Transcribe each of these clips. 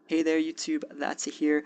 Hey there YouTube, That's here.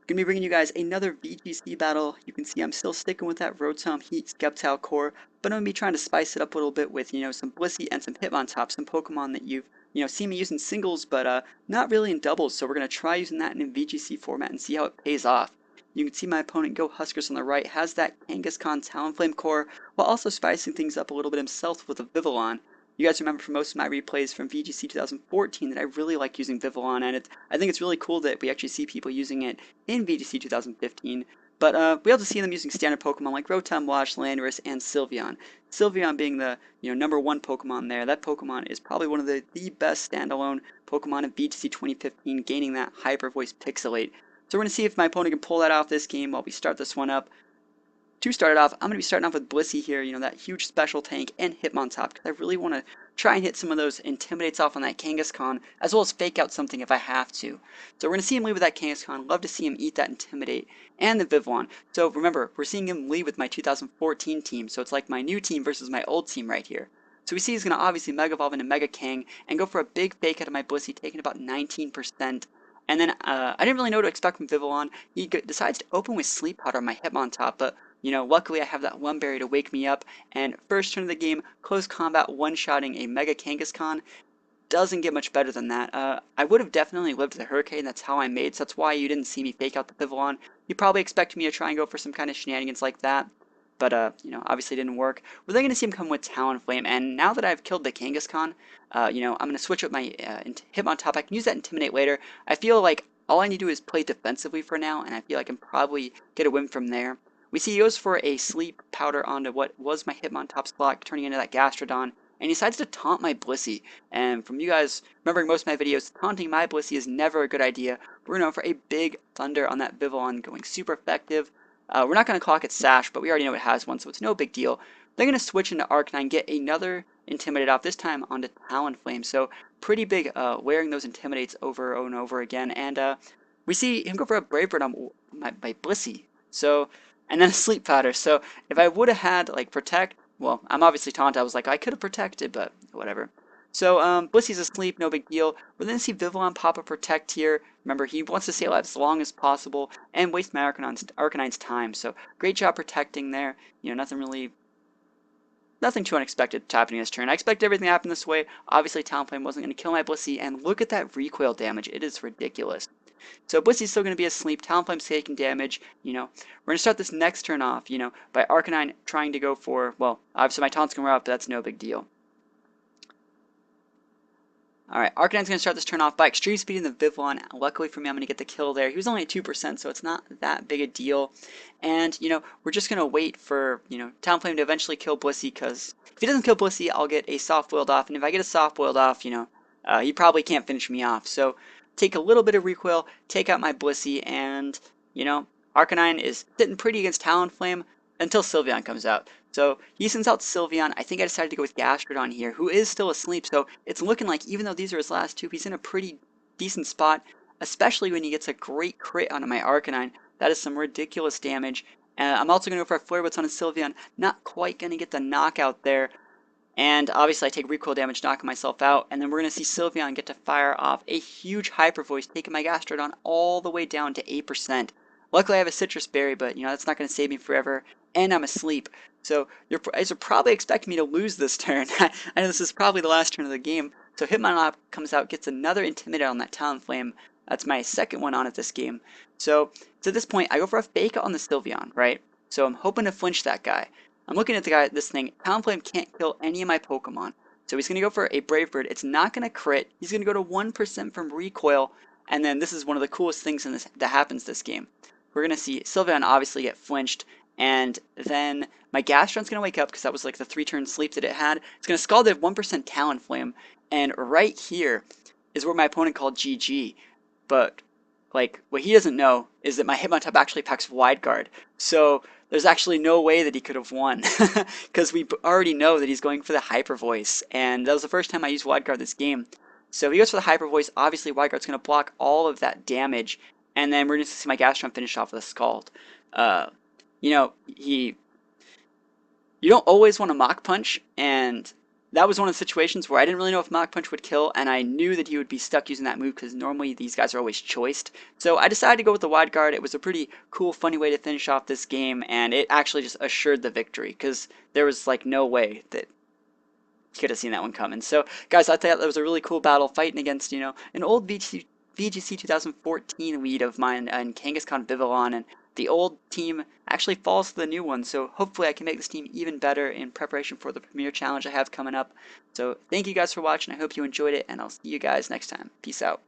Gonna be bringing you guys another VGC battle. You can see I'm still sticking with that Rotom Heat Sceptile core, but I'm gonna be trying to spice it up a little bit with, some Blissey and some Hitmontop, some Pokemon that you've, seen me use in singles, but not really in doubles. So we're gonna try using that in a VGC format and see how it pays off. You can see my opponent Go Huskers on the right has that Kangaskhan Talonflame core, while also spicing things up a little bit himself with a Vivillon. You guys remember from most of my replays from VGC 2014 that I really like using Vivillon, and I think it's really cool that we actually see people using it in VGC 2015. But we also see them using standard Pokemon like Rotom, Wash, Landorus, and Sylveon. Sylveon being the #1 Pokemon there. That Pokemon is probably one of the best standalone Pokemon in VGC 2015, gaining that Hyper Voice Pixelate. So we're going to see if my opponent can pull that off this game while we start this one up. To start it off, I'm going to be starting off with Blissey here, that huge special tank, and Hitmontop, because I really want to try and hit some of those Intimidates off on that Kangaskhan, as well as fake out something if I have to. So we're going to see him lead with that Kangaskhan. Love to see him eat that Intimidate and the Vivillon. So remember, we're seeing him lead with my 2014 team, so it's like my new team versus my old team right here. So we see he's going to obviously Mega Evolve into Mega Kang and go for a big fake out of my Blissey, taking about 19%. And then I didn't really know what to expect from Vivillon. He decides to open with Sleep Powder on my Hitmontop, but luckily I have that one berry to wake me up, and first turn of the game, close combat, one-shotting a Mega Kangaskhan. Doesn't get much better than that. I would have definitely lived the Hurricane, that's how I made, so that's why you didn't see me fake out the Vivillon. You probably expected me to try and go for some kind of shenanigans like that, but, obviously didn't work. We're then going to see him come with Talonflame, and now that I've killed the Kangaskhan, I'm going to switch up my Hitmontop. I can use that Intimidate later. I feel like all I need to do is play defensively for now, and I feel I can probably get a win from there. We see he goes for a Sleep Powder onto what was my Hitmontop slot, turning into that Gastrodon, and he decides to taunt my Blissey. And from you guys remembering most of my videos, taunting my Blissey is never a good idea. We're going for a big Thunder on that Vivillon, going super effective. We're not going to clock its Sash, but we already know it has one, so it's no big deal. They're going to switch into Arcanine, get another Intimidate off, this time onto Talonflame. So pretty big wearing those Intimidates over and over again. And we see him go for a Brave Bird on my Blissey. So, and then a Sleep Powder. So if I would have had like Protect, well, I'm obviously taunted. I was like, I could have protected, but whatever. So Blissey's asleep, no big deal. We're going to see Vivillon pop a Protect here. Remember, he wants to stay alive as long as possible and waste my Arcanine's time. So great job protecting there. Nothing too unexpected happening this turn. I expect everything to happen this way. Obviously, Talonflame wasn't going to kill my Blissey, and look at that recoil damage. It is ridiculous. So Blissey's still going to be asleep. Talonflame's taking damage. We're going to start this next turn off, by Arcanine trying to go for, well, obviously my taunt's going to wear out, but that's no big deal. Alright, Arcanine's going to start this turn off by extreme speeding the Vivillon. Luckily for me, I'm going to get the kill there. He was only at 2%, so it's not that big a deal. And, we're just going to wait for, Talonflame to eventually kill Blissey, because if he doesn't kill Blissey, I'll get a soft-boiled off. And if I get a soft-boiled off, he probably can't finish me off. So take a little bit of recoil, take out my Blissey, and, Arcanine is sitting pretty against Talonflame until Sylveon comes out. So he sends out Sylveon. I think I decided to go with Gastrodon here, who is still asleep. So it's looking like, even though these are his last two, he's in a pretty decent spot, especially when he gets a great crit onto my Arcanine. That is some ridiculous damage. I'm also going to go for a Flare Blitz on his Sylveon. Not quite going to get the knockout there. And obviously I take recoil damage, knocking myself out. And then we're going to see Sylveon get to fire off a huge Hyper Voice, taking my Gastrodon all the way down to 8%. Luckily I have a Citrus Berry, but that's not going to save me forever. And I'm asleep. So you guys are probably expecting me to lose this turn. I know this is probably the last turn of the game. So Hitmontop comes out, gets another Intimidate on that Talonflame. That's my second one on it this game. So to this point, I go for a fake on the Sylveon, right? So I'm hoping to flinch that guy. I'm looking at this thing. Talonflame can't kill any of my Pokemon. So he's going to go for a Brave Bird. It's not going to crit. He's going to go to 1% from recoil. And then this is one of the coolest things that happens this game. We're going to see Sylveon obviously get flinched. And then my Gastron's going to wake up because that was like the 3-turn sleep that it had. It's going to Scald at 1% Talonflame. And right here is where my opponent called GG. But, like, what he doesn't know is that my Hitmontop actually packs Wide Guard. So there's actually no way that he could have won. Because we already know that he's going for the Hyper Voice. And that was the first time I used Wide Guard this game. So he goes for the Hyper Voice. Obviously, Wide Guard's going to block all of that damage. And then we're going to see my Gastron finish off with a Scald. You don't always want to Mach Punch, and that was one of the situations where I didn't really know if Mach Punch would kill, and I knew that he would be stuck using that move because normally these guys are always choiced. So I decided to go with the wide guard. It was a pretty cool, funny way to finish off this game, and it actually just assured the victory because there was like no way that could have seen that one coming. So, guys, I thought that was a really cool battle fighting against, an old VGC 2014 lead of mine and Kangaskhan Vivillon, and the old team actually falls to the new one. So, hopefully, I can make this team even better in preparation for the Premier Challenge I have coming up. So, thank you guys for watching. I hope you enjoyed it, and I'll see you guys next time. Peace out.